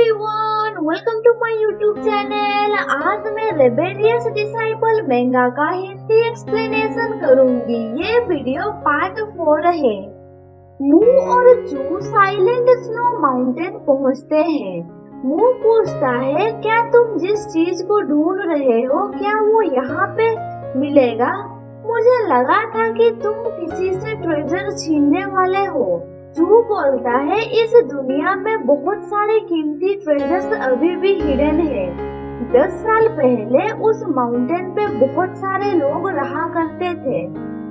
Everyone, welcome to my YouTube channel. आज मैं rebellious disciple मेंगा का हिंदी एक्सप्लेनेशन करूंगी। ये वीडियो पार्ट 4 है। मू और चू साइलेंट स्नो माउंटेन पहुंचते हैं। मू पूछता है, क्या तुम जिस चीज को ढूंढ रहे हो क्या वो यहाँ पे मिलेगा? मुझे लगा था कि तुम किसी से ट्रेजर छीनने वाले हो। चू बोलता है, इस दुनिया में बहुत सारे कीमती ट्रेजर्स अभी भी हिडन है। 10 साल पहले उस माउंटेन पे बहुत सारे लोग रहा करते थे।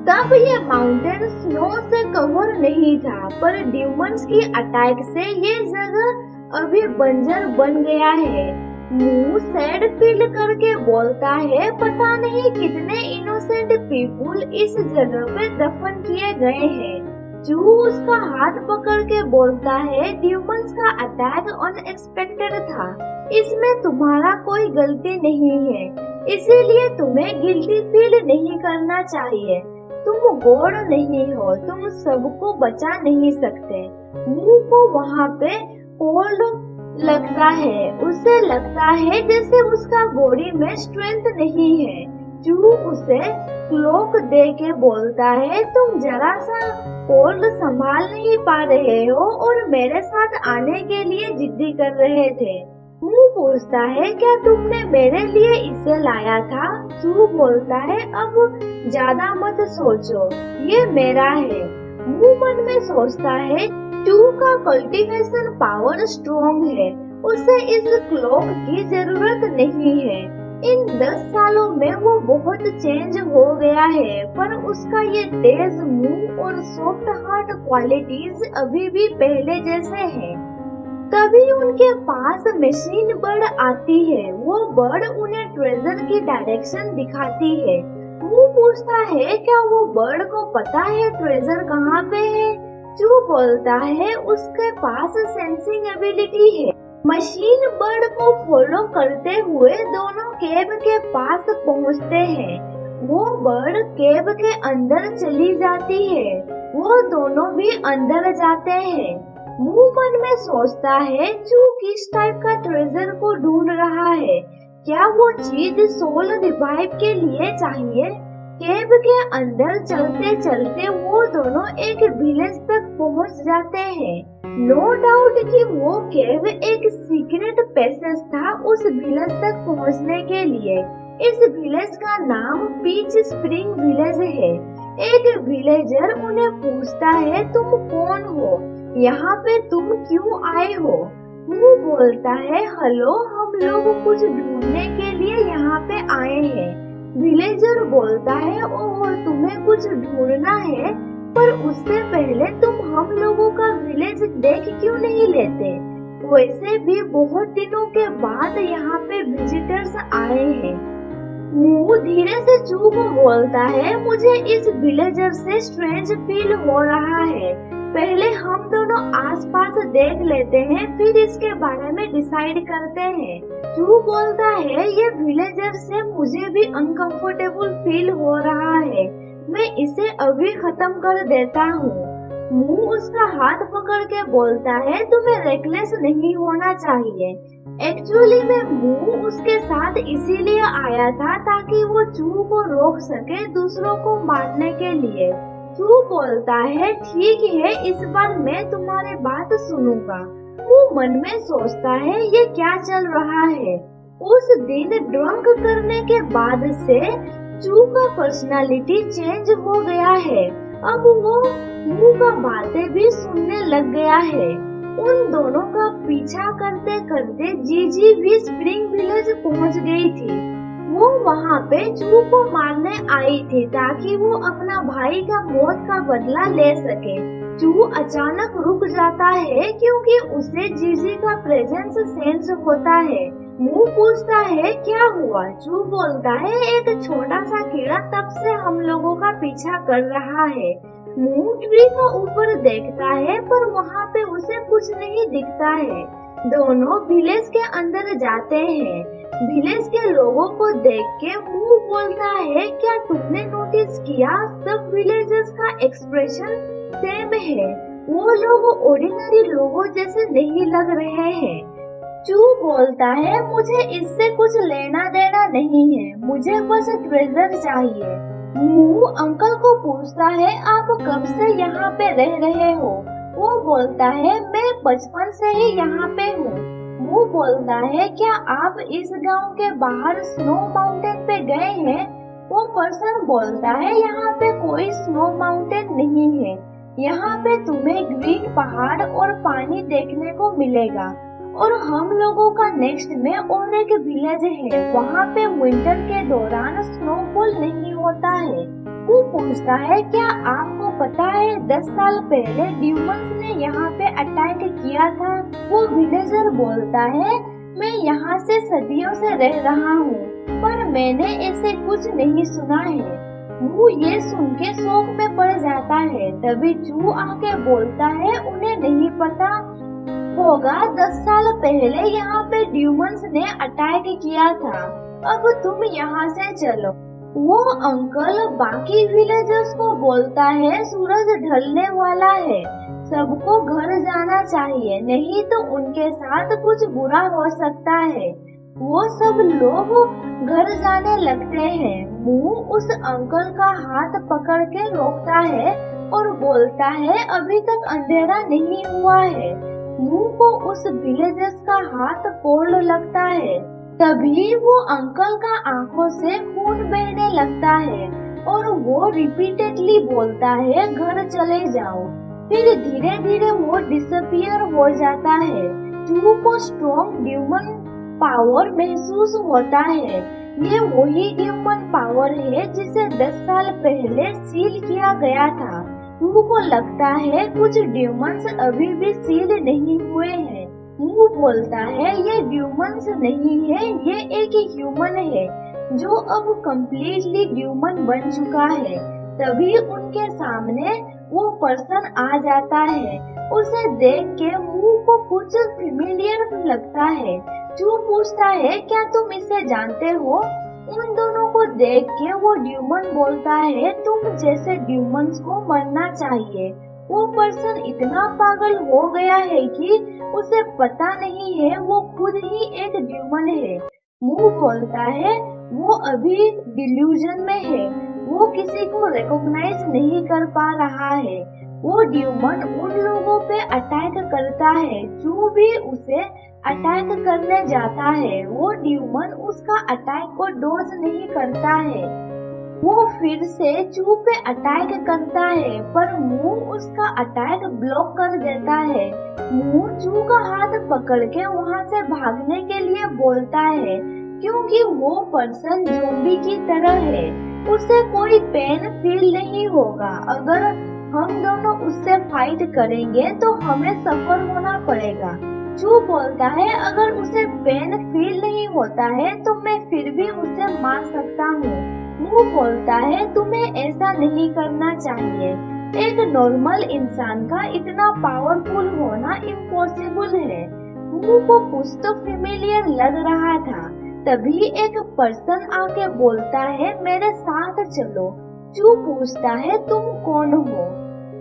तब ये माउंटेन स्नो से कवर नहीं था, पर ड्यूमन्स की अटैक से ये जगह अभी बंजर बन गया है। मुंह सैड फील करके बोलता है, पता नहीं कितने इनोसेंट पीपुल इस जगह पे दफन किए गए हैं। चू उसका हाथ पकड़ के बोलता है, ड्यूमन्स का अटैक अनएक्सपेक्टेड था। इसमें तुम्हारा कोई गलती नहीं है, इसीलिए तुम्हें गिल्टी फील नहीं करना चाहिए। तुम गॉड नहीं हो, तुम सबको बचा नहीं सकते। मुंह को वहाँ पे कोल्ड लगता है। उसे लगता है जैसे उसका बॉडी में स्ट्रेंथ नहीं है। चू उसे क्लोक दे के बोलता है, तुम जरा सा कोल्ड संभाल नहीं पा रहे हो और मेरे साथ आने के लिए जिद्दी कर रहे थे। मुंह पूछता है, क्या तुमने मेरे लिए इसे लाया था? चू बोलता है, अब ज्यादा मत सोचो, ये मेरा है। मुंह मन में सोचता है, चू का कल्टीवेशन पावर स्ट्रॉन्ग है, उसे इस क्लॉक की जरूरत नहीं है। इन 10 सालों में वो बहुत चेंज हो गया है, पर उसका ये तेज मुंह और सॉफ्ट हार्ट क्वालिटीज अभी भी पहले जैसे हैं। तभी उनके पास मशीन बर्ड आती है। वो बर्ड उन्हें ट्रेजर की डायरेक्शन दिखाती है। वो पूछता है, क्या वो बर्ड को पता है ट्रेजर कहाँ पे है? चू बोलता है, उसके पास सेंसिंग एबिलिटी है। मशीन बर्ड को फॉलो करते हुए दोनों केव के पास पहुंचते हैं। वो बर्ड केव के अंदर चली जाती है। वो दोनों भी अंदर जाते हैं। मुंह मन में सोचता है, चू किस टाइप का ट्रेजर को ढूंढ रहा है? क्या वो चीज सोल रिवाइव के लिए चाहिए? केव के अंदर चलते चलते वो दोनों एक विलेज तक पहुंच जाते हैं। नो डाउट कि वो केव एक सीक्रेट पैसेज था उस विलेज तक पहुंचने के लिए। इस विलेज का नाम पीच स्प्रिंग विलेज है। एक विलेजर उन्हें पूछता है, तुम कौन हो? यहाँ पे तुम क्यों आए हो? वो बोलता है, हेलो, हम लोग कुछ ढूंढने के लिए यहाँ पे आए हैं। विलेजर बोलता है, ओह, तुम्हें कुछ ढूंढना है, पर उससे पहले तुम हम लोगों का विलेज देख क्यों नहीं लेते? वैसे भी बहुत दिनों के बाद यहाँ पे विजिटर्स आए हैं। मुंह धीरे से चू को बोलता है, मुझे इस विलेजर से स्ट्रेंज फील हो रहा है। पहले हम दोनों आसपास देख लेते हैं, फिर इसके बारे में डिसाइड करते हैं। चू बोलता है, ये विलेजर से मुझे भी अनकंफर्टेबल फील हो रहा है, मैं इसे अभी खत्म कर देता हूँ। मुंह उसका हाथ पकड़ के बोलता है, तुम्हें रेकलेस नहीं होना चाहिए। एक्चुअली में मुंह उसके साथ इसीलिए आया था ताकि वो चू को रोक सके दूसरों को मारने के लिए। चू बोलता है, ठीक है, इस बार मैं तुम्हारी बात सुनूंगा। वो मन में सोचता है, ये क्या चल रहा है? उस दिन ड्रंक करने के बाद से चू का पर्सनालिटी चेंज हो गया है। अब वो मुंह का बातें भी सुनने लग गया है। उन दोनों का पीछा करते करते जीजी भी स्प्रिंग विलेज पहुंच गई थी। वो वहाँ पे चू को मारने आई थी ताकि वो अपना भाई का मौत का बदला ले सके। चू अचानक रुक जाता है क्योंकि उसे जीजी का प्रेजेंस सेंस होता है। मुंह पूछता है, क्या हुआ? चू बोलता है, एक छोटा सा कीड़ा तब से हम लोगों का पीछा कर रहा है। मुंह ट्री का ऊपर देखता है, पर वहाँ पे उसे कुछ नहीं दिखता है। दोनों विलेज के अंदर जाते हैं। विलेज के लोगों को देख के मुंह बोलता है, क्या तुमने नोटिस किया, सब विलेजर्स का एक्सप्रेशन सेम है। वो लोग ऑर्डिनरी लोगों जैसे नहीं लग रहे हैं। चू बोलता है, मुझे इससे कुछ लेना देना नहीं है, मुझे बस ट्रेजर चाहिए। मू अंकल को पूछता है, आप कब से यहाँ पे रह रहे हो? वो बोलता है, मैं बचपन से ही यहाँ पे हूँ। मू बोलता है, क्या आप इस गांव के बाहर स्नो माउंटेन पे गए हैं? वो पर्सन बोलता है, यहाँ पे कोई स्नो माउंटेन नहीं है, यहाँ पे तुम्हें ग्रीन पहाड़ और पानी देखने को मिलेगा। और हम लोगों का नेक्स्ट में और एक विलेज है, वहाँ पे विंटर के दौरान स्नोफॉल नहीं होता है। वो पूछता है, क्या आपको पता है 10 साल पहले ड्यूमन्स ने यहाँ पे अटैक किया था? वो विलेजर बोलता है, मैं यहाँ से सदियों से रह रहा हूँ, पर मैंने ऐसे कुछ नहीं सुना है। वो ये सुन के शौक में पड़ जाता है। तभी चू आके बोलता है, उन्हें नहीं पता होगा 10 साल पहले यहाँ पे ड्यूमन्स ने अटैक किया था, अब तुम यहाँ से चलो। वो अंकल बाकी विलेजर्स को बोलता है, सूरज ढलने वाला है, सबको घर जाना चाहिए, नहीं तो उनके साथ कुछ बुरा हो सकता है। वो सब लोग घर जाने लगते हैं। मुंह उस अंकल का हाथ पकड़ के रोकता है और बोलता है, अभी तक अंधेरा नहीं हुआ है। मुंह को उस विलेजर्स का हाथ कोल्ड लगता है। तभी वो अंकल का आंखों से खून बहने लगता है और वो रिपीटेडली बोलता है, घर चले जाओ। फिर धीरे धीरे वो डिसअपियर हो जाता है। चू को स्ट्रॉन्ग ड्यूमन पावर महसूस होता है। ये वही ड्यूमन पावर है जिसे 10 साल पहले सील किया गया था। चू को लगता है कुछ ड्यूमन्स अभी भी सील नहीं हुए हैं। वो बोलता है, ये ड्यूमन्स नहीं है, ये एक ह्यूमन है जो अब कम्प्लीटली ड्यूमन बन चुका है। तभी उनके सामने वो पर्सन आ जाता है। उसे देख के मुंह को कुछ फेमिलियर लगता है। चू पूछता है, क्या तुम इसे जानते हो? उन दोनों को देख के वो ड्यूमन बोलता है, तुम जैसे ड्यूमन्स को मरना चाहिए। वो पर्सन इतना पागल हो गया है कि उसे पता नहीं है वो खुद ही एक ड्यूमन है। मुंह बोलता है, वो अभी डिल्यूजन में है, वो किसी को रिकॉग्नाइज नहीं कर पा रहा है। वो ड्यूमन उन लोगों पे अटैक करता है। चू भी उसे अटैक करने जाता है। वो ड्यूमन उसका अटैक को डॉज नहीं करता है। वो फिर से चू पे अटैक करता है, पर मुंह उसका अटैक ब्लॉक कर देता है। मुंह चू का हाथ पकड़ के वहाँ से भागने के लिए बोलता है, क्योंकि वो पर्सन ज़ॉम्बी की तरह है, उसे कोई पेन फील नहीं होगा। अगर हम दोनों उससे फाइट करेंगे तो हमें सफर होना पड़ेगा। चू बोलता है, अगर उसे पेन फील नहीं होता है तो मैं फिर भी उसे मार सकता हूँ। मुंह बोलता है, तुम्हें ऐसा नहीं करना चाहिए, एक नॉर्मल इंसान का इतना पावरफुल होना इम्पॉसिबल है। मुंह को कुछ तो फेमिलियर लग रहा था। तभी एक पर्सन आके बोलता है, मेरे साथ चलो। चू पूछता है, तुम कौन हो?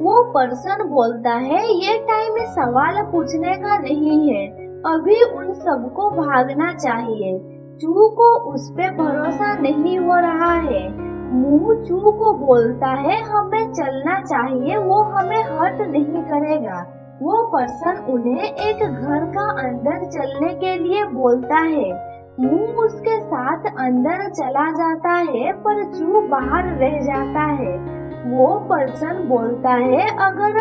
वो पर्सन बोलता है, ये टाइम सवाल पूछने का नहीं है, अभी उन सबको भागना चाहिए। चू को उस पे भरोसा नहीं हो रहा है। मुंह चू को बोलता है, हमें चलना चाहिए, वो हमें हर्ट नहीं करेगा। वो पर्सन उन्हें एक घर का अंदर चलने के लिए बोलता है। मुंह उसके साथ अंदर चला जाता है, पर चू बाहर रह जाता है। वो पर्सन बोलता है, अगर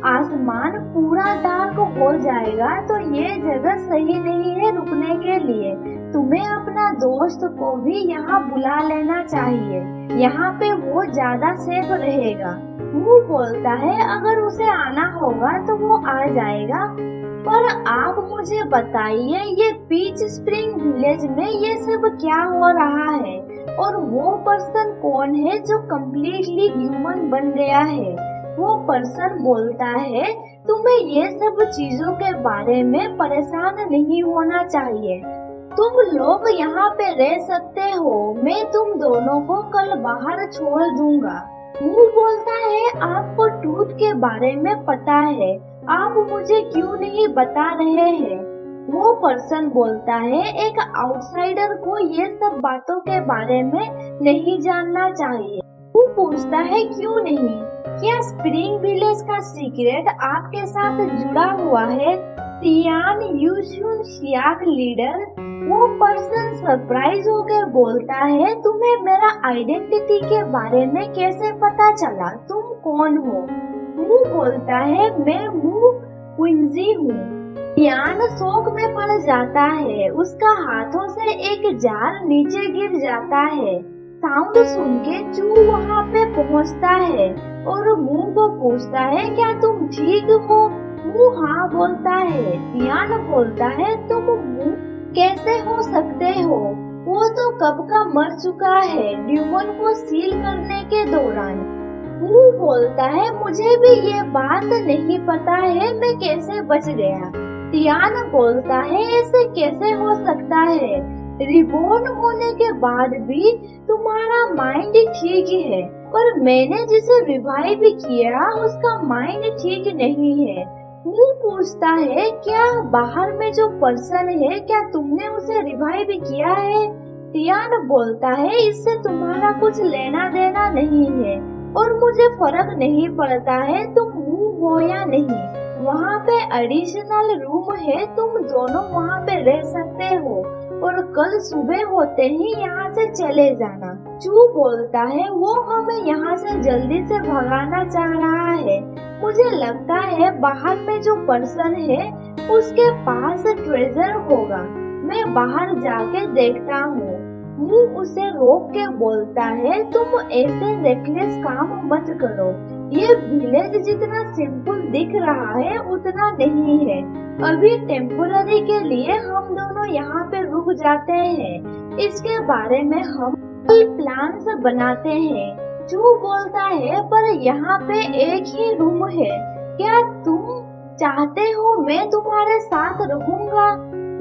आसमान पूरा डार्क हो जाएगा तो ये जगह सही नहीं है रुकने के लिए, तुम्हें अपना दोस्त को भी यहाँ बुला लेना चाहिए, यहाँ पे वो ज्यादा सेफ रहेगा। वो बोलता है, अगर उसे आना होगा तो वो आ जाएगा, पर आप मुझे बताइए, ये पीच स्प्रिंग विलेज में ये सब क्या हो रहा है, और वो पर्सन कौन है जो कम्प्लीटली ह्यूमन बन गया है? वो पर्सन बोलता है, तुम्हें ये सब चीजों के बारे में परेशान नहीं होना चाहिए, तुम लोग यहाँ पे रह सकते हो, मैं तुम दोनों को कल बाहर छोड़ दूंगा। मुंह बोलता है, आपको टूथ के बारे में पता है, आप मुझे क्यों नहीं बता रहे हैं? वो पर्सन बोलता है एक आउटसाइडर को ये सब बातों के बारे में नहीं जानना चाहिए। वो पूछता है क्यों नहीं? क्या स्प्रिंग विलेज का सीक्रेट आपके साथ जुड़ा हुआ है? तियान यूशुन शियाक लीडर। वो पर्सन सरप्राइज होकर बोलता है तुम्हें मेरा आइडेंटिटी के बारे में कैसे पता चला? तुम कौन हो? वो बोलता है मैं मू क्विंजी हूँ। तियान शौक में पड़ जाता है। उसका हाथों से एक जार नीचे गिर जाता है। साउंड सुन के चू वहाँ पे पहुँचता है और मुंह को पूछता है क्या तुम ठीक हो? मुंह हाँ बोलता है। तियान बोलता है तुम मुंह कैसे हो सकते हो? वो तो कब का मर चुका है ड्यूमन को सील करने के दौरान। मुंह बोलता है मुझे भी ये बात नहीं पता है मैं कैसे बच गया। तियान बोलता है ऐसे कैसे हो सकता है? रिबॉर्न होने के बाद भी तुम्हारा माइंड ठीक है और मैंने जिसे रिवाइव किया उसका माइंड ठीक नहीं है। मुंह पूछता है क्या बाहर में जो पर्सन है क्या तुमने उसे रिवाइव किया है? तियान बोलता है इससे तुम्हारा कुछ लेना देना नहीं है और मुझे फर्क नहीं पड़ता है तुम मुंह हो या नहीं। वहाँ पे एडिशनल रूम है, तुम दोनों वहाँ पे रह सकते हो और कल सुबह होते ही यहाँ से चले जाना। चू बोलता है वो हमें यहाँ से जल्दी से भगाना चाह रहा है। मुझे लगता है बाहर में जो पर्सन है उसके पास ट्रेजर होगा। मैं बाहर जाके देखता हूँ। मुंह उसे रोक के बोलता है तुम ऐसे रेकलेस काम मत करो। ये विलेज जितना सिंपल दिख रहा है उतना नहीं है। अभी टेम्पोररी के लिए हम दोनों यहाँ पे रुक जाते हैं। इसके बारे में हम प्लान्स बनाते हैं। चू बोलता है पर यहाँ पे एक ही रूम है, क्या तुम चाहते हो मैं तुम्हारे साथ रहूंगा?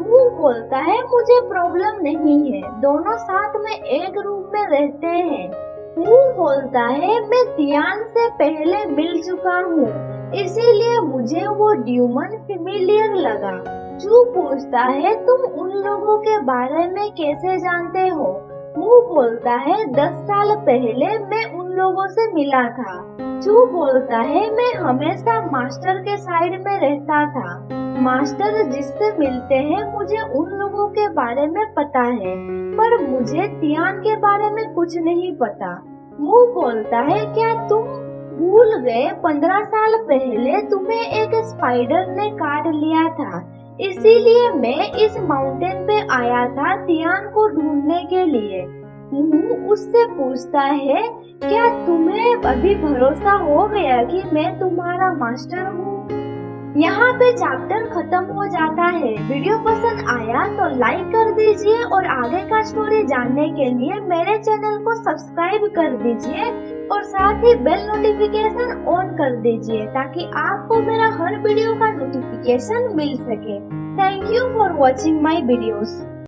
वो बोलता है मुझे प्रॉब्लम नहीं है, दोनों साथ में एक रूम में रहते हैं। वो बोलता है मैं तियान से पहले मिल चुका हूँ इसीलिए मुझे वो ड्यूमन फेमिलियर लगा। चू पूछता है तुम उन लोगों के बारे में कैसे जानते हो? वो बोलता है 10 साल पहले मैं उन लोगों से मिला था। चू बोलता है मैं हमेशा मास्टर के साइड में रहता था। मास्टर जिससे मिलते हैं मुझे उन लोगों के बारे में पता है पर मुझे तियान के बारे में कुछ नहीं पता। वो बोलता है क्या तुम भूल गए 15 साल पहले तुम्हें एक स्पाइडर ने काट लिया था, इसीलिए मैं इस माउंटेन पे आया था तियान को ढूंढने के लिए। मुंह उससे पूछता है क्या तुम्हें अभी भरोसा हो गया कि मैं तुम्हारा मास्टर हूँ? यहाँ पे चैप्टर खत्म हो जाता है। वीडियो पसंद आया तो लाइक कर दीजिए और आगे का स्टोरी जानने के लिए मेरे चैनल को सब्सक्राइब कर दीजिए और साथ ही बेल नोटिफिकेशन ऑन कर दीजिए ताकि आपको मेरा हर वीडियो का नोटिफिकेशन मिल सके। Thank you for watching my videos.